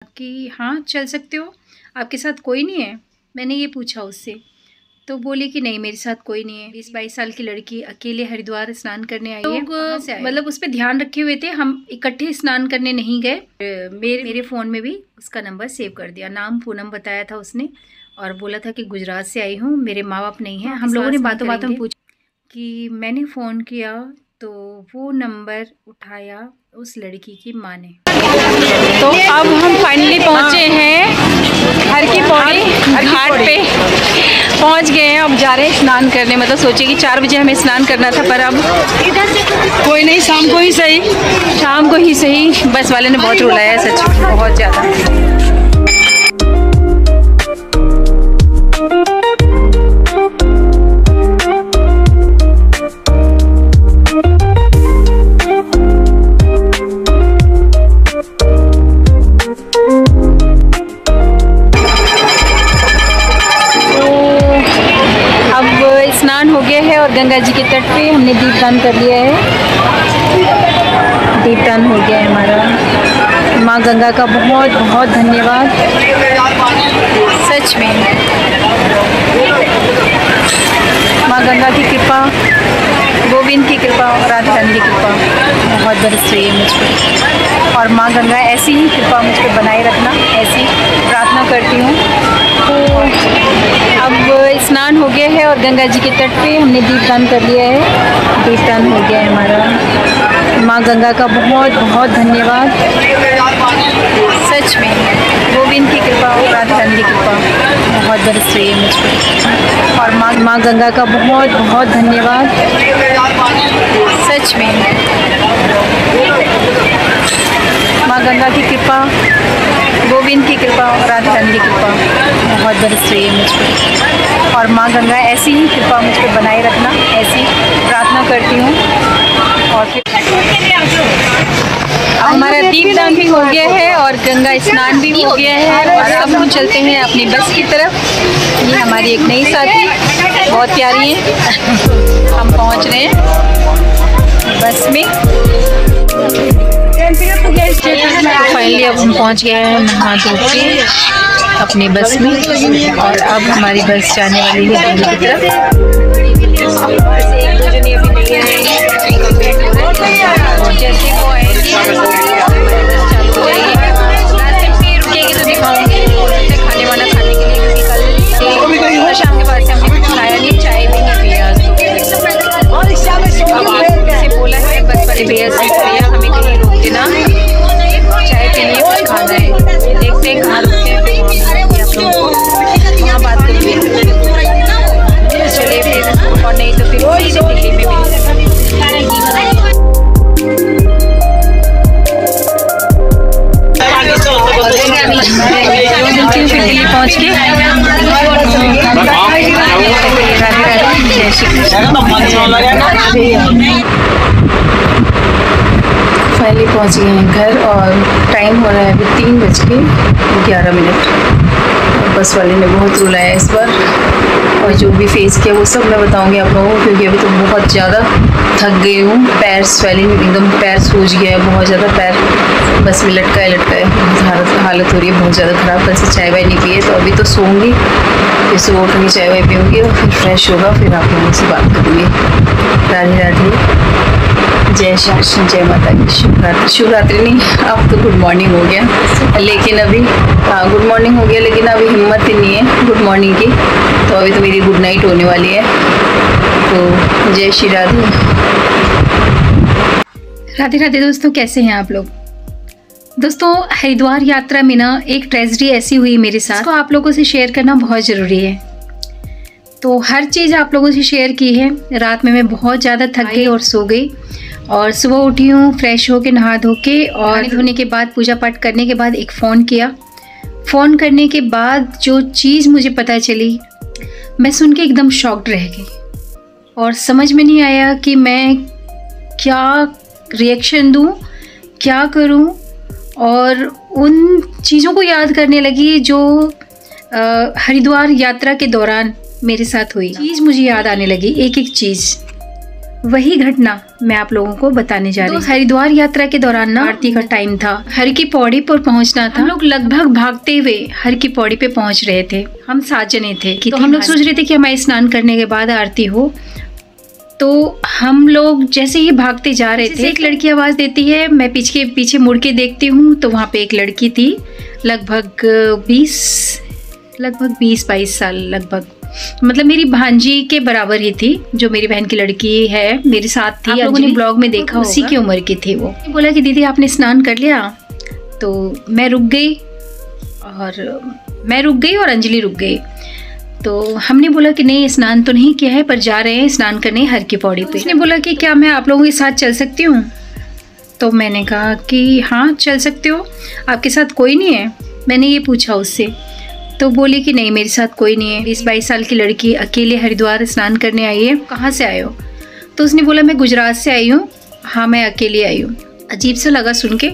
कि हाँ चल सकते हो, आपके साथ कोई नहीं है? मैंने ये पूछा उससे, तो बोली कि नहीं मेरे साथ कोई नहीं है। 20-22 साल की लड़की अकेले हरिद्वार स्नान करने आई है। लोग मतलब उस पर ध्यान रखे हुए थे, हम इकट्ठे स्नान करने नहीं गए। मेरे फ़ोन में भी उसका नंबर सेव कर दिया, नाम पूनम बताया था उसने, और बोला था कि गुजरात से आई हूँ, मेरे माँ बाप नहीं हैं। हम लोगों ने बातों बातों में पूछा कि मैंने फ़ोन किया तो वो नंबर उठाया उस लड़की की माँ ने। तो अब हम फाइनली पहुँचे हैं हर की पौड़ी घाट पे पहुँच गए हैं। अब जा रहे हैं स्नान करने, मतलब सोचे कि 4 बजे हमें स्नान करना था, पर अब कोई नहीं, शाम को ही सही, शाम को ही सही। बस वाले ने बहुत रुलाया है, सच में बहुत ज़्यादा। स्नान हो गया है और गंगा जी के तट पे हमने दीपदान कर लिया है। दीपदान हो गया है हमारा। माँ गंगा का बहुत बहुत धन्यवाद, सच में माँ गंगा की कृपा, गोविंद की कृपा और राधा रानी की कृपा बहुत बरस रही है मुझ पर। और माँ गंगा ऐसी ही कृपा मुझ पर बनाए रखना, ऐसी प्रार्थना करती हूँ। तो अब स्नान हो गया है और गंगा जी के तट पे हमने दीपदान कर लिया है। दीपदान हो गया है हमारा। माँ गंगा का बहुत बहुत धन्यवाद, सच में गोविंद की कृपा और राधा रानी की कृपा बहुत बरस रही है मुझ पर। और माँ गंगा का बहुत बहुत धन्यवाद, सच में माँ गंगा की कृपा, गोविंद की कृपा और राधा रानी की कृपा बहुत बरस रही है मुझ पर। और माँ गंगा ऐसी ही कृपा मुझ पर बनाए रखना, ऐसी प्रार्थना करती हूँ। और फिर हमारा दीपदान भी हो गया है और गंगा स्नान भी हो गया है, और अब हम चलते हैं अपनी बस की तरफ। ये हमारी एक नई साथी बहुत प्यारी है। हम पहुँच रहे हैं बस में। फाइनली अब हम पहुंच गए हैं नहा धो के अपनी बस में, और अब हमारी बस जाने वाली है दिल्ली की तरफ। जैसे वो आएगी रुकेगी तो दिखाऊंगी खाने वाला, खाने के लिए, क्योंकि कल शाम के बाद से हमने कुछ खाया नहीं, चाय भी नहीं पिया। अब आपसे बोला है बस वाले भैया से, भैया हमें कहीं रोक देना, चाय पीनी और खाना है। देखते हैं कहाँ रुकते हैं, फिर वहाँ बात करेंगे। चलिए फिर, और नहीं तो फिर दिल्ली में दिल्ली पहुँच के जय श्री कृष्ण। फाइनली पहुँच गए हैं घर, और टाइम हो रहा है अभी 3:11। बस वाले ने बहुत रुलाया इस बार, और जो भी फेस किया वो सब मैं बताऊंगी आप लोगों को, क्योंकि अभी तो बहुत ज़्यादा थक गई हूँ। पैर स्वेलिंग, एकदम पैर सूज गया है बहुत ज़्यादा, पैर बस में लटकाए हालत हो रही है बहुत ज़्यादा ख़राब। कल से चाय वाय नहीं पिए, तो अभी तो सोऊंगी, फिर सुबह उठ के चाय वाय पीऊँगी और फिर फ्रेश होगा, फिर आप लोगों से बात करूँगी। राधे राधे, जय श्री कृष्ण, जय माता की। शिवरात्रि नहीं, अब तो गुड मॉर्निंग हो गया, लेकिन अभी हाँ गुड मॉर्निंग हो गया, लेकिन अभी हिम्मत ही नहीं है गुड मॉर्निंग की, तो अभी तो मेरी गुड नाइट होने वाली है। तो जय श्री राधे। राधे राधे दोस्तों, कैसे हैं आप लोग? दोस्तों, हरिद्वार यात्रा में ना एक ट्रेजेडी ऐसी हुई मेरे साथ, तो आप लोगों से शेयर करना बहुत ज़रूरी है। तो हर चीज़ आप लोगों से शेयर की है। रात में मैं बहुत ज़्यादा थक गई और सो गई, और सुबह उठी हूँ फ्रेश होके, नहा धो के, और धोने के बाद पूजा पाठ करने के बाद एक फ़ोन किया। फ़ोन करने के बाद जो चीज़ मुझे पता चली, मैं सुन के एकदम शॉक्ड रह गई, और समझ में नहीं आया कि मैं क्या रिएक्शन दूँ, क्या करूँ। और उन चीज़ों को याद करने लगी जो हरिद्वार यात्रा के दौरान मेरे साथ हुई। चीज़ मुझे याद आने लगी, एक एक चीज़, वही घटना मैं आप लोगों को बताने जा रही हूँ। हरिद्वार यात्रा के दौरान ना आरती का टाइम था, हर की पौड़ी पर पहुंचना था। हम लोग लगभग भागते हुए हर की पौड़ी पे पहुंच रहे थे। हम 7 जने थे तो हम लोग सोच रहे थे कि हमारे स्नान करने के बाद आरती हो। तो हम लोग जैसे ही भागते जा रहे थे, एक लड़की आवाज देती है। मैं पीछे मुड़ के देखती हूँ तो वहाँ पे एक लड़की थी, लगभग 20-22 साल, लगभग मतलब मेरी भांजी के बराबर ही थी, जो मेरी बहन की लड़की है, मेरे साथ थी। आप लोगों ने ब्लॉग में देखा होगा, उसी की उम्र की थी वो। बोला कि दीदी आपने स्नान कर लिया? तो मैं रुक गई और अंजलि रुक गई। तो हमने बोला कि नहीं, स्नान तो नहीं किया है पर जा रहे हैं स्नान करने हर की पौड़ी पे। उसने बोला कि क्या मैं आप लोगों के साथ चल सकती हूँ? तो मैंने कहा कि हाँ चल सकते हो, आपके साथ कोई नहीं है? मैंने ये पूछा उससे। तो बोली कि नहीं मेरे साथ कोई नहीं है, 20-22 साल की लड़की अकेले हरिद्वार स्नान करने आई है। कहाँ से आए हो? तो उसने बोला मैं गुजरात से आई हूँ। हाँ मैं अकेली आई हूँ। अजीब सा लगा सुन के।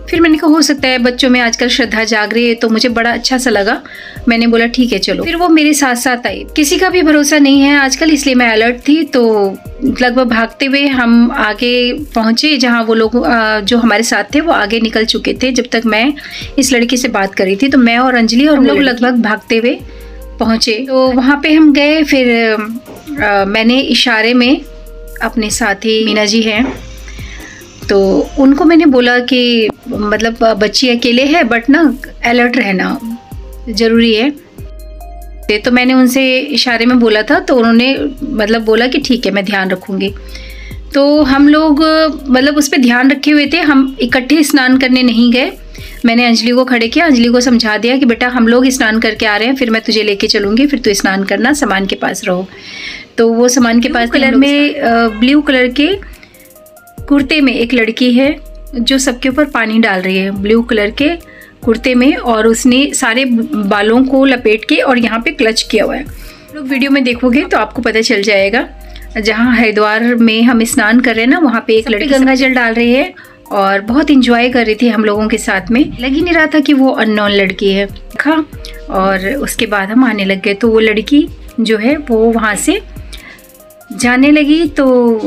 फिर मैंने कहा हो सकता है बच्चों में आजकल श्रद्धा जाग रही है, तो मुझे बड़ा अच्छा सा लगा। मैंने बोला ठीक है चलो। फिर वो मेरे साथ साथ आई। किसी का भी भरोसा नहीं है आजकल, इसलिए मैं अलर्ट थी। तो लगभग भागते हुए हम आगे पहुँचे, जहाँ वो लोग जो हमारे साथ थे वो आगे निकल चुके थे जब तक मैं इस लड़की से बात कर रही थी। तो मैं और अंजलि और हम लोग लगभग भागते हुए पहुँचे। तो वहाँ पे हम गए। फिर मैंने इशारे में, अपने साथी मीना जी हैं तो उनको मैंने बोला कि मतलब बच्ची अकेले है बट ना अलर्ट रहना ज़रूरी है। तो मैंने उनसे इशारे में बोला था, तो उन्होंने मतलब बोला कि ठीक है मैं ध्यान रखूँगी। तो हम लोग मतलब उस पर ध्यान रखे हुए थे। हम इकट्ठे स्नान करने नहीं गए। मैंने अंजलि को खड़े किया, अंजलि को समझा दिया कि बेटा हम लोग स्नान करके आ रहे हैं, फिर मैं तुझे लेके चलूँगी, फिर तू स्नान करना, सामान के पास रहो। तो वो सामान के पास कलर में ब्लू कलर के कुर्ते में एक लड़की है जो सबके ऊपर पानी डाल रही है, ब्लू कलर के कुर्ते में, और उसने सारे बालों को लपेट के और यहाँ पे क्लच किया हुआ है। लोग वीडियो में देखोगे तो आपको पता चल जाएगा। जहाँ हरिद्वार में हम स्नान कर रहे हैं ना, वहाँ पे एक लड़की गंगा जल डाल रही है और बहुत इंजॉय कर रही थी हम लोगों के साथ में। लग ही नहीं रहा था कि वो अननोन लड़की है। और उसके बाद हम आने लग गए। तो वो लड़की जो है वो वहाँ से जाने लगी। तो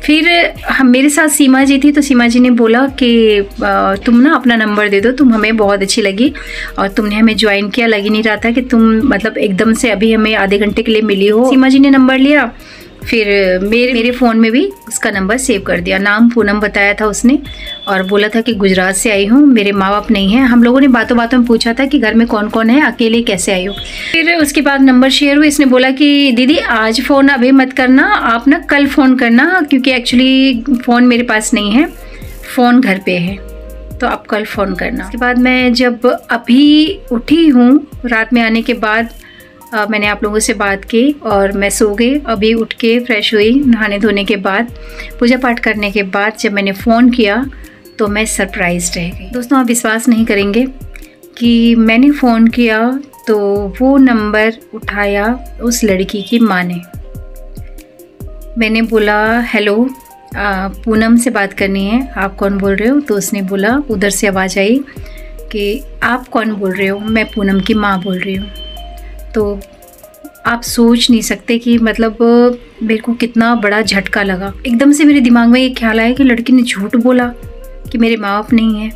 फिर हम, मेरे साथ सीमा जी थी, तो सीमा जी ने बोला कि तुम ना अपना नंबर दे दो, तुम हमें बहुत अच्छी लगी और तुमने हमें ज्वाइन किया। लग ही नहीं रहा था कि तुम मतलब एकदम से अभी हमें आधे घंटे के लिए मिली हो। सीमा जी ने नंबर लिया, फिर मेरे फ़ोन में भी उसका नंबर सेव कर दिया। नाम पूनम बताया था उसने और बोला था कि गुजरात से आई हूँ, मेरे माँ बाप नहीं हैं। हम लोगों ने बातों बातों में पूछा था कि घर में कौन कौन है, अकेले कैसे आई हो। फिर उसके बाद नंबर शेयर हुए। इसने बोला कि दीदी आज फ़ोन अभी मत करना, आप ना कल फ़ोन करना, क्योंकि एक्चुअली फ़ोन मेरे पास नहीं है, फ़ोन घर पे है, तो आप कल फ़ोन करना। उसके बाद मैं जब अभी उठी हूँ, रात में आने के बाद मैंने आप लोगों से बात की और मैं सो गई। अभी उठ के फ्रेश हुई, नहाने धोने के बाद, पूजा पाठ करने के बाद जब मैंने फ़ोन किया तो मैं सरप्राइज्ड रह गई। दोस्तों आप विश्वास नहीं करेंगे कि मैंने फ़ोन किया तो वो नंबर उठाया उस लड़की की माँ ने। मैंने बोला हेलो पूनम से बात करनी है, आप कौन बोल रहे हो? तो उसने बोला, उधर से आवाज़ आई कि आप कौन बोल रहे हो? मैं पूनम की माँ बोल रही हूँ। तो आप सोच नहीं सकते कि मतलब मेरे को कितना बड़ा झटका लगा। एकदम से मेरे दिमाग में ये ख्याल आया कि लड़की ने झूठ बोला कि मेरे माँ बाप नहीं है।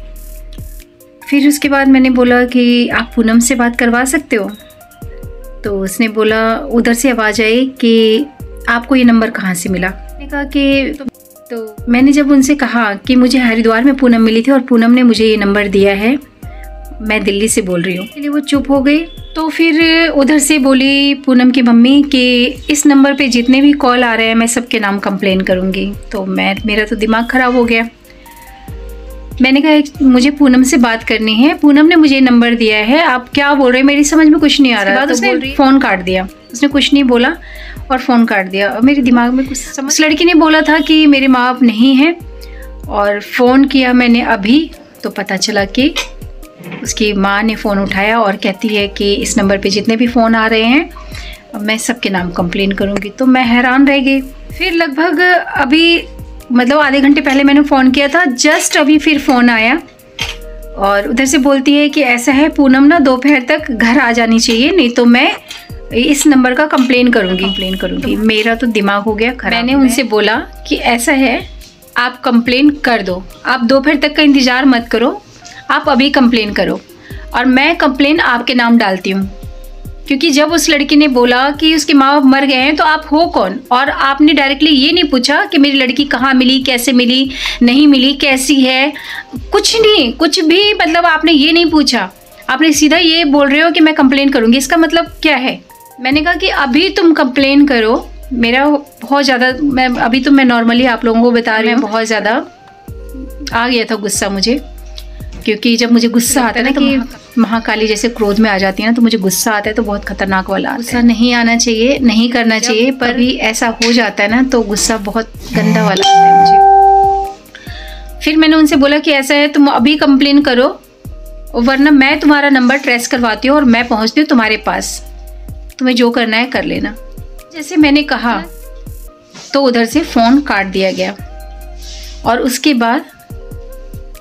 फिर उसके बाद मैंने बोला कि आप पूनम से बात करवा सकते हो? तो उसने बोला, उधर से आवाज़ आई कि आपको ये नंबर कहाँ से मिला? मैंने कहा कि तो मैंने जब उनसे कहा कि मुझे हरिद्वार में पूनम मिली थी और पूनम ने मुझे ये नंबर दिया है, मैं दिल्ली से बोल रही हूँ। इसलिए वो चुप हो गई। तो फिर उधर से बोली पूनम की मम्मी कि इस नंबर पे जितने भी कॉल आ रहे हैं मैं सबके नाम कंप्लेन करूँगी। तो मेरा तो दिमाग ख़राब हो गया। मैंने कहा मुझे पूनम से बात करनी है, पूनम ने मुझे नंबर दिया है, आप क्या बोल रहे हैं, मेरी समझ में कुछ नहीं आ रहा। तो उसने फ़ोन काट दिया, उसने कुछ नहीं बोला और फ़ोन काट दिया। और मेरे दिमाग में कुछ समझ, उस लड़की ने बोला था कि मेरे माँ बाप नहीं हैं और फ़ोन किया मैंने अभी तो पता चला कि उसकी माँ ने फ़ोन उठाया और कहती है कि इस नंबर पे जितने भी फ़ोन आ रहे हैं मैं सबके नाम कंप्लेन करूँगी। तो मैं हैरान रह गई। फिर लगभग अभी मतलब आधे घंटे पहले मैंने फ़ोन किया था, जस्ट अभी फिर फ़ोन आया और उधर से बोलती है कि ऐसा है पूनम ना दोपहर तक घर आ जानी चाहिए, नहीं तो मैं इस नंबर का कंप्लेन करूँगी। मेरा तो दिमाग हो गया खराब। मैंने उनसे बोला कि ऐसा है, आप कंप्लेन कर दो, आप दोपहर तक का इंतज़ार मत करो, आप अभी कंप्लेन करो और मैं कंप्लेन आपके नाम डालती हूँ। क्योंकि जब उस लड़की ने बोला कि उसके माँ बाप मर गए हैं तो आप हो कौन, और आपने डायरेक्टली ये नहीं पूछा कि मेरी लड़की कहाँ मिली, कैसे मिली, नहीं मिली, कैसी है, कुछ नहीं, कुछ भी मतलब आपने ये नहीं पूछा। आपने सीधा ये बोल रहे हो कि मैं कंप्लेन करूँगी। इसका मतलब क्या है? मैंने कहा कि अभी तुम कंप्लेन करो। मेरा बहुत ज़्यादा, मैं नॉर्मली आप लोगों को बता रही हूँ, बहुत ज़्यादा आ गया था गुस्सा मुझे। क्योंकि जब मुझे गुस्सा आता है ना कि महाकाली जैसे क्रोध में आ जाती है ना, तो मुझे गुस्सा आता है तो बहुत खतरनाक वाला। गुस्सा नहीं आना चाहिए, नहीं करना चाहिए, पर भी ऐसा हो जाता है ना तो गुस्सा बहुत गंदा वाला आता है मुझे। फिर मैंने उनसे बोला कि ऐसा है, तुम अभी कंप्लेन करो वरना मैं तुम्हारा नंबर ट्रेस करवाती हूँ और मैं पहुँचती हूँ तुम्हारे पास, तुम्हें जो करना है कर लेना। जैसे मैंने कहा तो उधर से फ़ोन काट दिया गया और उसके बाद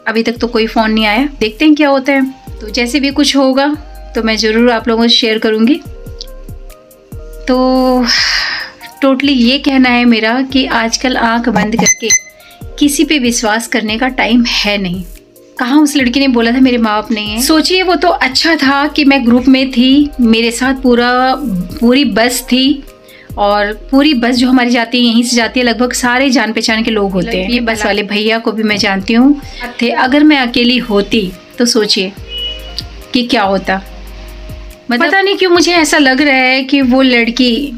अभी तक तो कोई फ़ोन नहीं आया। देखते हैं क्या होता है। तो जैसे भी कुछ होगा तो मैं ज़रूर आप लोगों से शेयर करूँगी। तो टोटली ये कहना है मेरा कि आजकल आंख बंद करके किसी पे विश्वास करने का टाइम है नहीं। कहाँ उस लड़की ने बोला था मेरे माँ बाप नहीं है। सोचिए, वो तो अच्छा था कि मैं ग्रुप में थी, मेरे साथ पूरी बस थी और पूरी बस जो हमारी जाती है यहीं से जाती है, लगभग सारे जान पहचान के लोग होते हैं। ये बस वाले भैया को भी मैं जानती हूँ थे। अगर मैं अकेली होती तो सोचिए कि क्या होता। मतलब पता नहीं क्यों मुझे ऐसा लग रहा है कि वो लड़की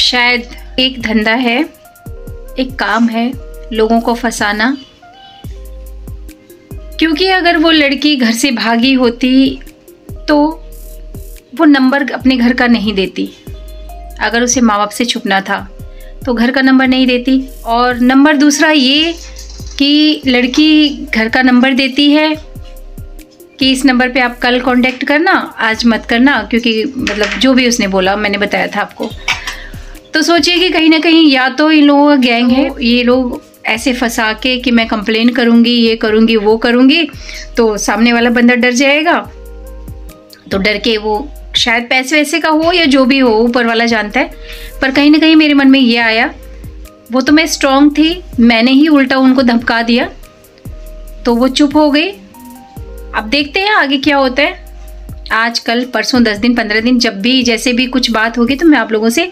शायद एक धंधा है, एक काम है लोगों को फंसाना। क्योंकि अगर वो लड़की घर से भागी होती तो वो नंबर अपने घर का नहीं देती। अगर उसे माँ बाप से छुपना था तो घर का नंबर नहीं देती। और नंबर दूसरा ये कि लड़की घर का नंबर देती है कि इस नंबर पे आप कल कांटेक्ट करना, आज मत करना, क्योंकि मतलब जो भी उसने बोला मैंने बताया था आपको। तो सोचिए कि कहीं ना कहीं या तो इन लोगों का गैंग है, ये लोग ऐसे फंसा के कि मैं कंप्लेन करूँगी, ये करूँगी, वो करूँगी, तो सामने वाला बंदा डर जाएगा। तो डर के वो शायद पैसे वैसे का हो या जो भी हो, ऊपर वाला जानता है। पर कहीं ना कहीं मेरे मन में ये आया, वो तो मैं स्ट्रांग थी, मैंने ही उल्टा उनको धमका दिया तो वो चुप हो गई। अब देखते हैं आगे क्या होता है। आज कल परसों 10 दिन 15 दिन जब भी जैसे भी कुछ बात होगी तो मैं आप लोगों से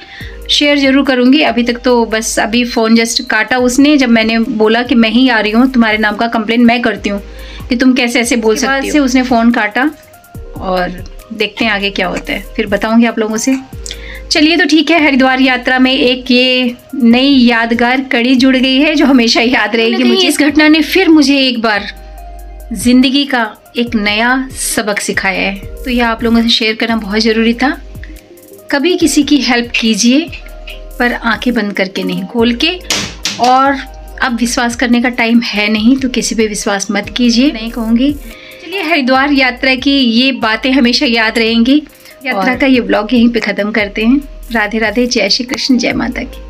शेयर ज़रूर करूँगी। अभी तक तो बस अभी फ़ोन जस्ट काटा उसने जब मैंने बोला कि मैं ही आ रही हूँ, तुम्हारे नाम का कंप्लेन मैं करती हूँ कि तुम कैसे ऐसे बोल सकती हो। उसने फ़ोन काटा और देखते हैं आगे क्या होता है, फिर बताऊँगी आप लोगों से। चलिए तो ठीक है, हरिद्वार यात्रा में एक ये नई यादगार कड़ी जुड़ गई है जो हमेशा याद रहेगी मुझे। इस घटना ने फिर मुझे एक बार ज़िंदगी का एक नया सबक सिखाया है, तो यह आप लोगों से शेयर करना बहुत ज़रूरी था। कभी किसी की हेल्प कीजिए पर आंखें बंद करके नहीं, खोल के। और अब विश्वास करने का टाइम है नहीं तो किसी पे विश्वास मत कीजिए, नहीं कहूँगी। चलिए, हरिद्वार यात्रा की ये बातें हमेशा याद रहेंगी। यात्रा का ये ब्लॉग यहीं पे ख़त्म करते हैं। राधे राधे, जय श्री कृष्ण, जय माता की।